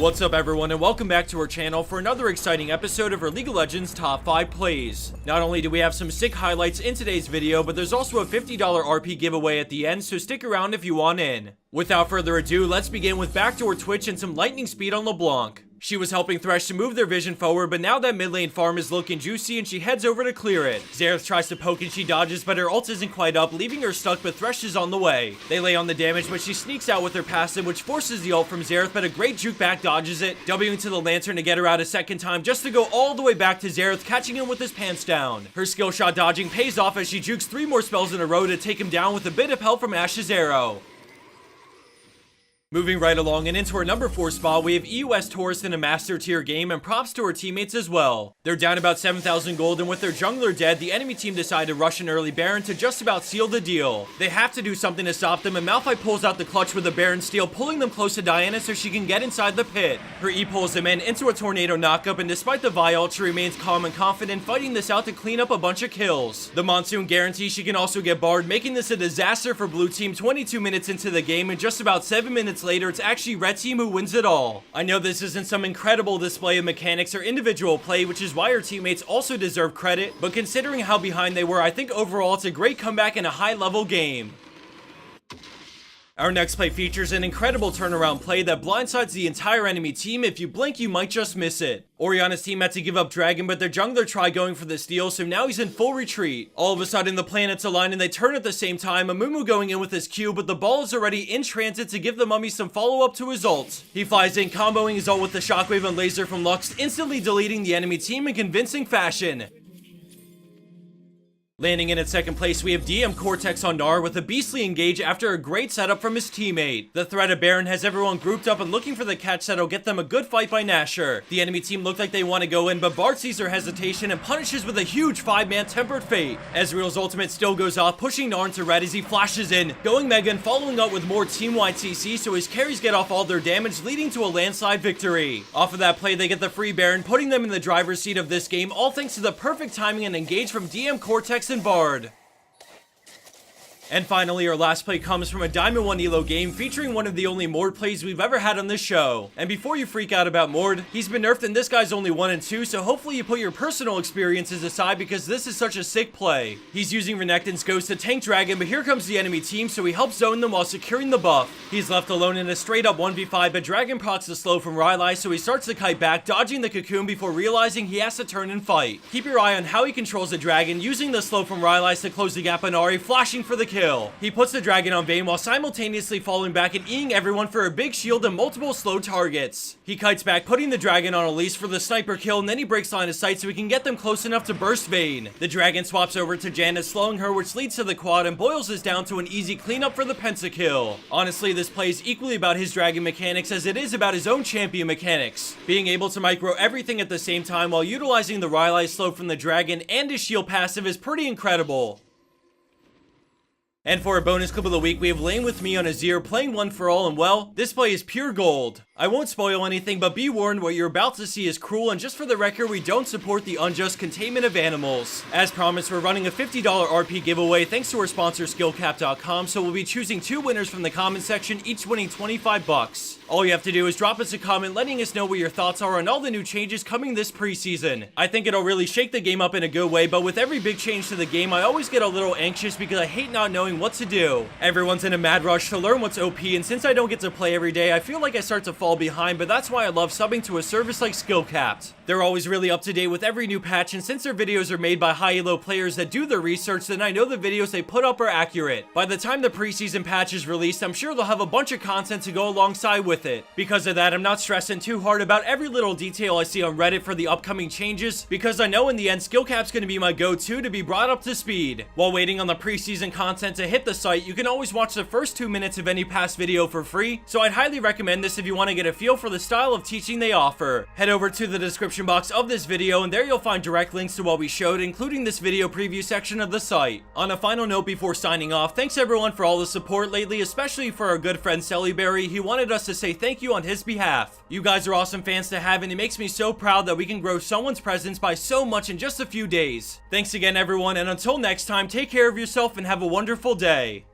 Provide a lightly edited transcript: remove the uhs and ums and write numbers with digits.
What's up everyone, and welcome back to our channel for another exciting episode of our League of Legends top 5 plays. Not only do we have some sick highlights in today's video, but there's also a $50 RP giveaway at the end, so stick around if you want in. Without further ado, let's begin with backdoor Twitch and some lightning speed on LeBlanc. She was helping Thresh to move their vision forward, but now that mid lane farm is looking juicy and she heads over to clear it. Xerath tries to poke and she dodges, but her ult isn't quite up, leaving her stuck, but Thresh is on the way. They lay on the damage, but she sneaks out with her passive, which forces the ult from Xerath, but a great juke back dodges it, Wing to the Lantern to get her out a second time, just to go all the way back to Xerath, catching him with his pants down. Her skill shot dodging pays off as she jukes 3 more spells in a row to take him down with a bit of help from Ashe's arrow. Moving right along and into our number 4 spot, we have EUS Taurus in a master tier game, and props to our teammates as well. They're down about 7,000 gold, and with their jungler dead, the enemy team decided to rush an early Baron to just about seal the deal. They have to do something to stop them, and Malphite pulls out the clutch with a Baron steal, pulling them close to Diana so she can get inside the pit. Her E pulls them in into a tornado knockup, and despite the Vi ult, she remains calm and confident, fighting this out to clean up a bunch of kills. The Monsoon guarantees she can also get barred, making this a disaster for blue team 22 minutes into the game, and just about 7 minutes later, it's actually red team who wins it all. I know this isn't some incredible display of mechanics or individual play, which is why our teammates also deserve credit, but considering how behind they were, I think overall it's a great comeback and a high-level game. Our next play features an incredible turnaround play that blindsides the entire enemy team. If you blink, you might just miss it. Orianna's team had to give up Dragon, but their jungler tried going for the steal, so now he's in full retreat. All of a sudden, the planets align and they turn at the same time, Amumu going in with his Q, but the ball is already in transit to give the Mummy some follow-up to his ult. He flies in, comboing his ult with the Shockwave and Laser from Lux, instantly deleting the enemy team in convincing fashion. Landing in at second place, we have DM Cortex on Gnar with a beastly engage after a great setup from his teammate. The threat of Baron has everyone grouped up and looking for the catch that'll get them a good fight by Nashor. The enemy team looked like they want to go in, but Bard sees their hesitation and punishes with a huge 5-man Tempered Fate. Ezreal's ultimate still goes off, pushing Gnar into red as he flashes in, going mega and following up with more team-wide CC, so his carries get off all their damage, leading to a landslide victory. Off of that play, they get the free Baron, putting them in the driver's seat of this game, all thanks to the perfect timing and engage from DM Cortex and Bard. And finally, our last play comes from a Diamond 1 Elo game featuring one of the only Mord plays we've ever had on this show. And before you freak out about Mord, he's been nerfed and this guy's only 1 and 2, so hopefully you put your personal experiences aside because this is such a sick play. He's using Renekton's Ghost to tank Dragon, but here comes the enemy team, so he helps zone them while securing the buff. He's left alone in a straight up 1v5, but Dragon procs the slow from Rylai, so he starts to kite back, dodging the cocoon before realizing he has to turn and fight. Keep your eye on how he controls the Dragon, using the slow from Rylai to close the gap on Ahri, flashing for the kill. He puts the Dragon on Vayne while simultaneously falling back and eating everyone for a big shield and multiple slow targets. He kites back, putting the Dragon on Elise for the sniper kill, and then he breaks line of sight so he can get them close enough to burst Vayne. The Dragon swaps over to Janna, slowing her, which leads to the quad, and boils this down to an easy cleanup for the pentakill. Honestly, this play is equally about his Dragon mechanics as it is about his own champion mechanics. Being able to micro everything at the same time while utilizing the Rylai slow from the Dragon and his shield passive is pretty incredible. And for a bonus clip of the week, we have Lane with me on Azir playing One for All, and well, this play is pure gold. I won't spoil anything, but be warned, what you're about to see is cruel, and just for the record, we don't support the unjust containment of animals. As promised, we're running a $50 RP giveaway thanks to our sponsor Skillcap.com, so we'll be choosing 2 winners from the comment section, each winning 25 bucks. All you have to do is drop us a comment letting us know what your thoughts are on all the new changes coming this preseason. I think it'll really shake the game up in a good way, but with every big change to the game, I always get a little anxious because I hate not knowing what to do. Everyone's in a mad rush to learn what's OP, and since I don't get to play every day, I feel like I start to fall behind, but that's why I love subbing to a service like Skillcapped. They're always really up to date with every new patch, and since their videos are made by high elo players that do their research, then I know the videos they put up are accurate. By the time the preseason patch is released, I'm sure they'll have a bunch of content to go alongside with it. Because of that, I'm not stressing too hard about every little detail I see on Reddit for the upcoming changes, because I know in the end, Skillcap's gonna be my go-to to be brought up to speed. While waiting on the preseason content to hit the site, you can always watch the first 2 minutes of any past video for free, so I'd highly recommend this if you want to get a feel for the style of teaching they offer. Head over to the description box of this video, and there you'll find direct links to what we showed, including this video preview section of the site. On a final note before signing off, thanks everyone for all the support lately, especially for our good friend Cellyberry. He wanted us to say thank you on his behalf. You guys are awesome fans to have, and it makes me so proud that we can grow someone's presence by so much in just a few days. Thanks again everyone, and until next time, take care of yourself and have a wonderful day.